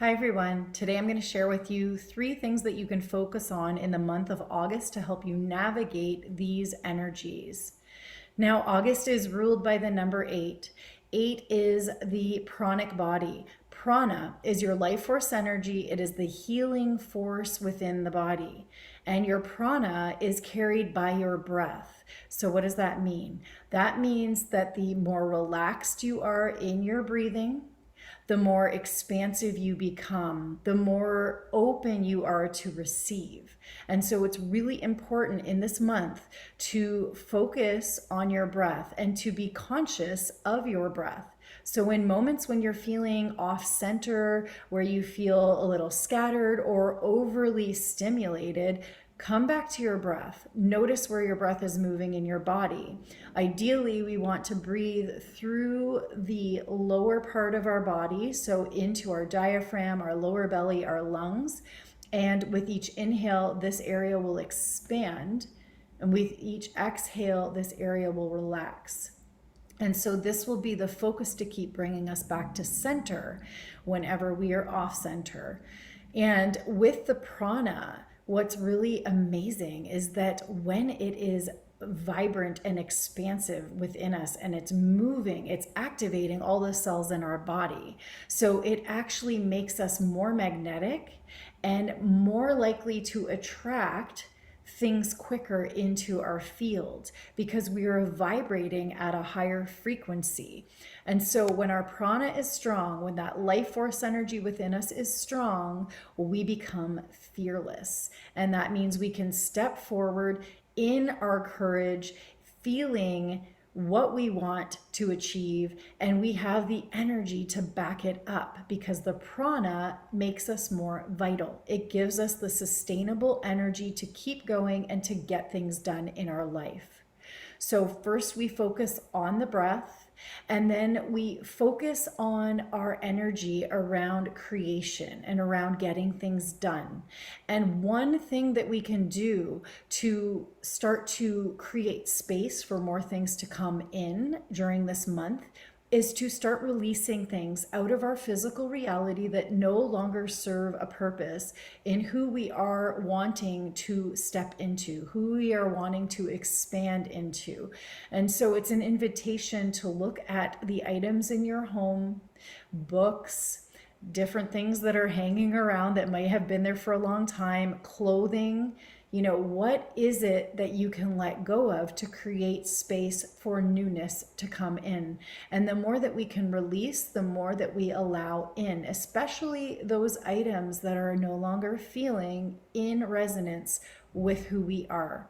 Hi everyone. Today I'm going to share with you 3 things that you can focus on in the month of August to help you navigate these energies. Now, August is ruled by the number 8. 8 is the pranic body. Prana is your life force energy. It is the healing force within the body. And your prana is carried by your breath. So what does that mean? That means that the more relaxed you are in your breathing, the more expansive you become, the more open you are to receive. And so it's really important in this month to focus on your breath and to be conscious of your breath. So in moments when you're feeling off center, where you feel a little scattered or overly stimulated, come back to your breath. Notice where your breath is moving in your body. Ideally, we want to breathe through the lower part of our body, so into our diaphragm, our lower belly, our lungs. And with each inhale, this area will expand. And with each exhale, this area will relax. And so this will be the focus to keep bringing us back to center whenever we are off center. And with the prana, what's really amazing is that when it is vibrant and expansive within us and it's moving, it's activating all the cells in our body. So it actually makes us more magnetic and more likely to attract things quicker into our field because we are vibrating at a higher frequency. And so when our prana is strong, when that life force energy within us is strong, we become fearless. And that means we can step forward in our courage, feeling what we want to achieve, and we have the energy to back it up because the prana makes us more vital. It gives us the sustainable energy to keep going and to get things done in our life. So first we focus on the breath, and then we focus on our energy around creation and around getting things done. And one thing that we can do to start to create space for more things to come in during this month is to start releasing things out of our physical reality that no longer serve a purpose in who we are wanting to step into, who we are wanting to expand into. And so it's an invitation to look at the items in your home, books, different things that are hanging around that might have been there for a long time, clothing. What is it that you can let go of to create space for newness to come in? And the more that we can release, the more that we allow in, especially those items that are no longer feeling in resonance with who we are.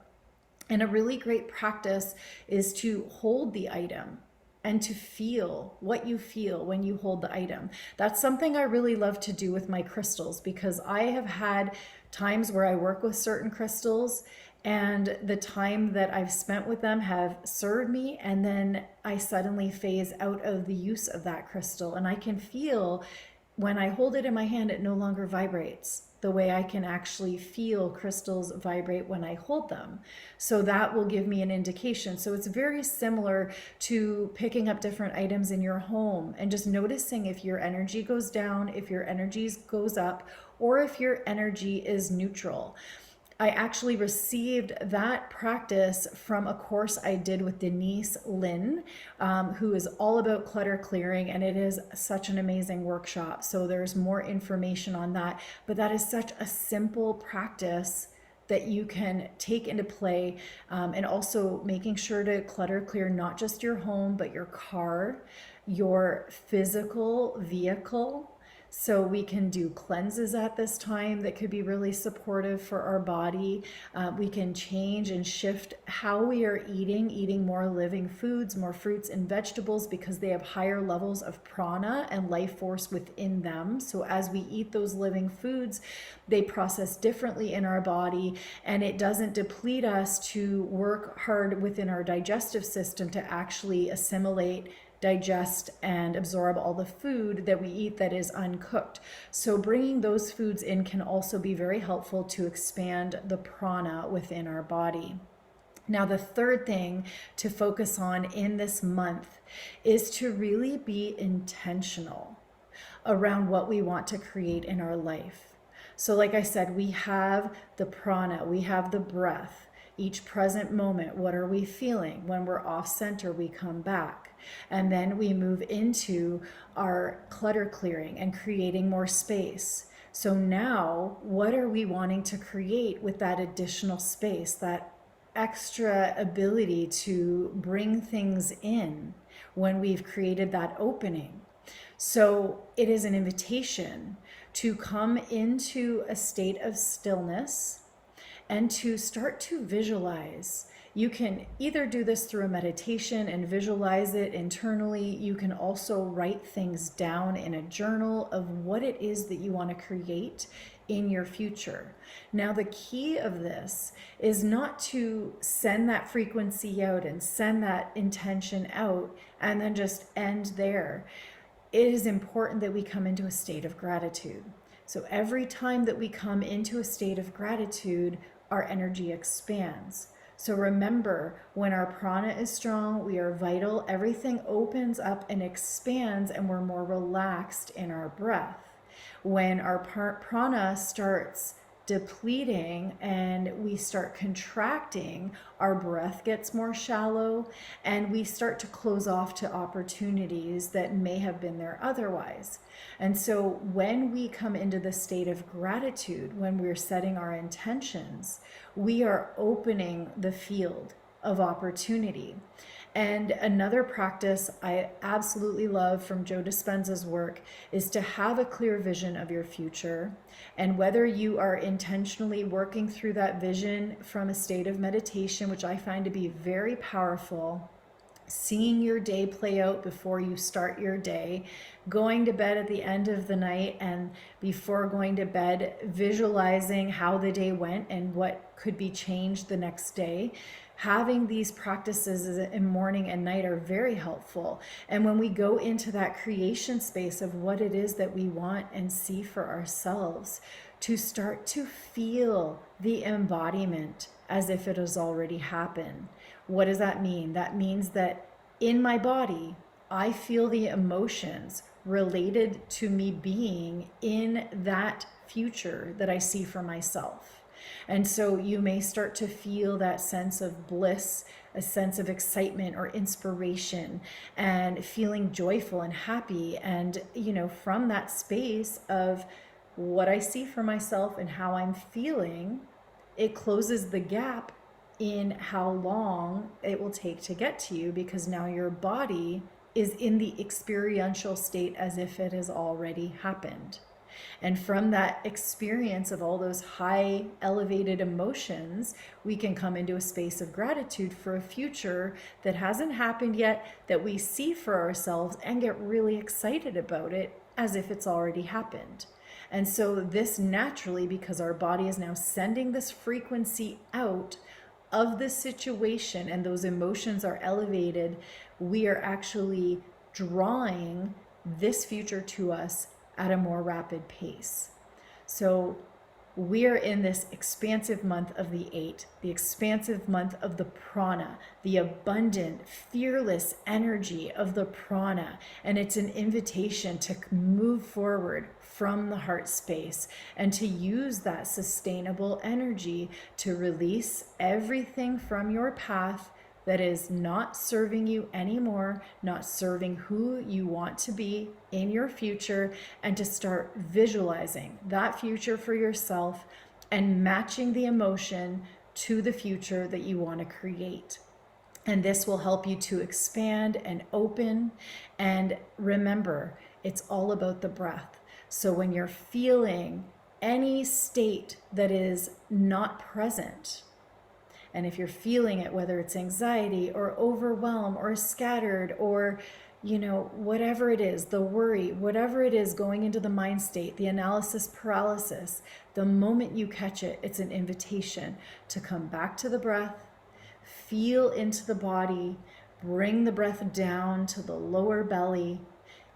And a really great practice is to hold the item and to feel what you feel when you hold the item. That's something I really love to do with my crystals because I have had times where I work with certain crystals and the time that I've spent with them have served me, and then I suddenly phase out of the use of that crystal, and I can feel when I hold it in my hand, it no longer vibrates the way I can actually feel crystals vibrate when I hold them. So that will give me an indication. So it's very similar to picking up different items in your home and just noticing if your energy goes down, if your energy goes up, or if your energy is neutral. I actually received that practice from a course I did with Denise Lynn, who is all about clutter clearing, and it is such an amazing workshop. So there's more information on that, but that is such a simple practice that you can take into play, and also making sure to clutter clear not just your home, but your car, your physical vehicle. So we can do cleanses at this time that could be really supportive for our body. We can change and shift how we are eating more living foods, more fruits and vegetables, because they have higher levels of prana and life force within them. So as we eat those living foods, they process differently in our body, and it doesn't deplete us to work hard within our digestive system to actually assimilate, digest, and absorb all the food that we eat that is uncooked. So bringing those foods in can also be very helpful to expand the prana within our body. Now, the third thing to focus on in this month is to really be intentional around what we want to create in our life. So like I said, we have the prana, we have the breath, each present moment. What are we feeling? When we're off center, we come back. And then we move into our clutter clearing and creating more space. So now, what are we wanting to create with that additional space, that extra ability to bring things in when we've created that opening? So it is an invitation to come into a state of stillness and to start to visualize. You can either do this through a meditation and visualize it internally. You can also write things down in a journal of what it is that you want to create in your future. Now, the key of this is not to send that frequency out and send that intention out and then just end there. It is important that we come into a state of gratitude. So every time that we come into a state of gratitude, our energy expands. So remember, when our prana is strong, we are vital, everything opens up and expands, and we're more relaxed in our breath. When our prana starts depleting and we start contracting, our breath gets more shallow and we start to close off to opportunities that may have been there otherwise. And so when we come into the state of gratitude, when we're setting our intentions, we are opening the field of opportunity. And another practice I absolutely love from Joe Dispenza's work is to have a clear vision of your future. And whether you are intentionally working through that vision from a state of meditation, which I find to be very powerful, seeing your day play out before you start your day, going to bed at the end of the night, and before going to bed, visualizing how the day went and what could be changed the next day. Having these practices in morning and night are very helpful. And when we go into that creation space of what it is that we want and see for ourselves, to start to feel the embodiment as if it has already happened. What does that mean? That means that in my body, I feel the emotions related to me being in that future that I see for myself. And so you may start to feel that sense of bliss, a sense of excitement or inspiration, and feeling joyful and happy. And, from that space of what I see for myself and how I'm feeling, it closes the gap in how long it will take to get to you, because now your body is in the experiential state as if it has already happened. And from that experience of all those high elevated emotions, we can come into a space of gratitude for a future that hasn't happened yet, that we see for ourselves and get really excited about it as if it's already happened. And so this naturally, because our body is now sending this frequency out of the situation and those emotions are elevated, we are actually drawing this future to us at a more rapid pace. So we're in this expansive month of the 8, the expansive month of the prana, the abundant, fearless energy of the prana. And it's an invitation to move forward from the heart space and to use that sustainable energy to release everything from your path that is not serving you anymore, not serving who you want to be in your future, and to start visualizing that future for yourself and matching the emotion to the future that you want to create. And this will help you to expand and open. And remember, it's all about the breath. So when you're feeling any state that is not present, and if you're feeling it, whether it's anxiety or overwhelm or scattered or, whatever it is, the worry, whatever it is going into the mind state, the analysis paralysis, the moment you catch it, it's an invitation to come back to the breath, feel into the body, bring the breath down to the lower belly,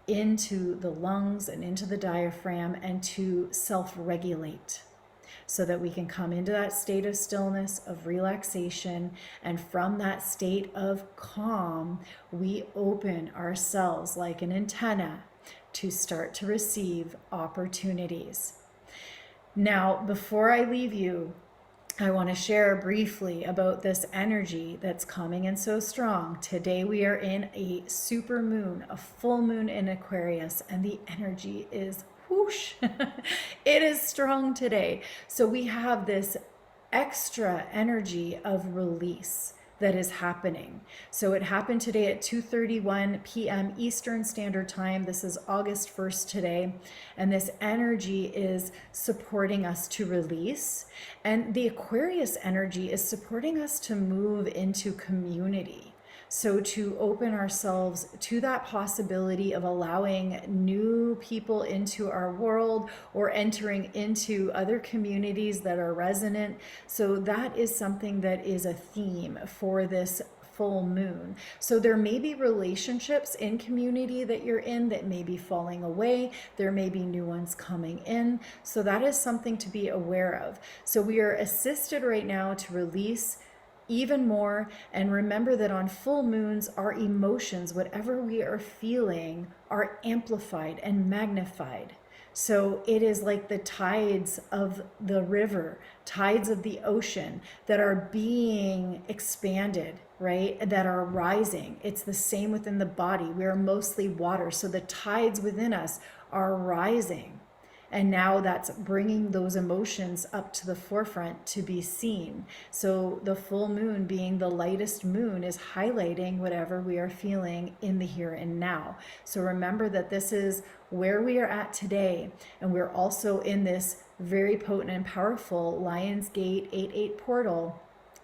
into the lungs and into the diaphragm, and to self-regulate, so that we can come into that state of stillness, of relaxation, and from that state of calm, we open ourselves like an antenna to start to receive opportunities. Now, before I leave you, I want to share briefly about this energy that's coming in so strong. Today we are in a super moon, a full moon in Aquarius, and the energy is whoosh. It is strong today. So we have this extra energy of release that is happening. So it happened today at 2:31 p.m. Eastern Standard Time. This is August 1st today, and this energy is supporting us to release, and the Aquarius energy is supporting us to move into community. So to open ourselves to that possibility of allowing new people into our world or entering into other communities that are resonant. So that is something that is a theme for this full moon. So there may be relationships in community that you're in that may be falling away. There may be new ones coming in. So that is something to be aware of. So we are assisted right now to release even more, and remember that on full moons, our emotions, whatever we are feeling, are amplified and magnified. So it is like the tides of the river, tides of the ocean that are being expanded, right? That are rising. It's the same within the body. We are mostly water. So the tides within us are rising. And now that's bringing those emotions up to the forefront to be seen. So the full moon, being the lightest moon, is highlighting whatever we are feeling in the here and now. So remember that this is where we are at today. And we're also in this very potent and powerful Lionsgate 8-8 portal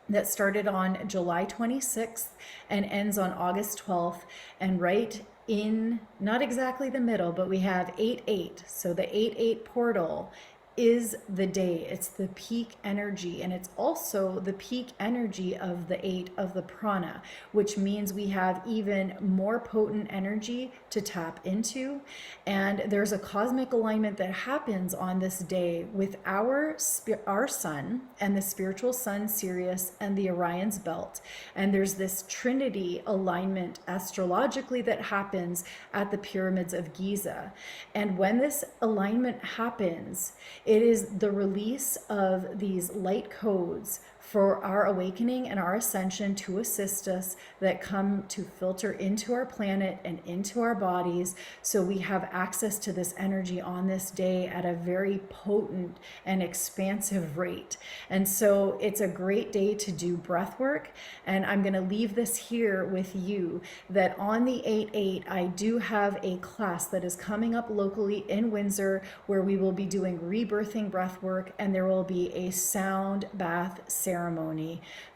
that started on July 26th and ends on August 12th. And right in, not exactly the middle, but we have 8-8. So the 8-8 portal is the day. It's the peak energy, and it's also the peak energy of the 8 of the prana, which means we have even more potent energy to tap into. And there's a cosmic alignment that happens on this day with our sun and the spiritual sun Sirius and the Orion's belt. And there's this trinity alignment astrologically that happens at the pyramids of Giza. And when this alignment happens, it is the release of these light codes for our awakening and our ascension to assist us that come to filter into our planet and into our bodies. So we have access to this energy on this day at a very potent and expansive rate. And so it's a great day to do breath work. And I'm going to leave this here with you that on the 8-8, I do have a class that is coming up locally in Windsor where we will be doing rebirthing breath work, and there will be a sound bath ceremony.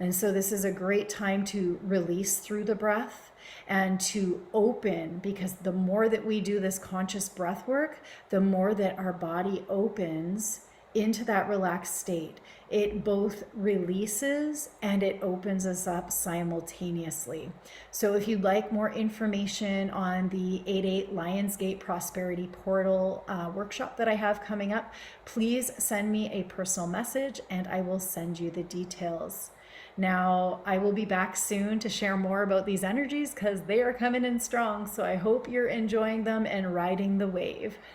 And so this is a great time to release through the breath and to open, because the more that we do this conscious breath work, the more that our body opens into that relaxed state. It both releases and it opens us up simultaneously. So if you'd like more information on the 8-8 Lionsgate Prosperity Portal workshop that I have coming up, please send me a personal message and I will send you the details. Now, I will be back soon to share more about these energies because they are coming in strong. So I hope you're enjoying them and riding the wave.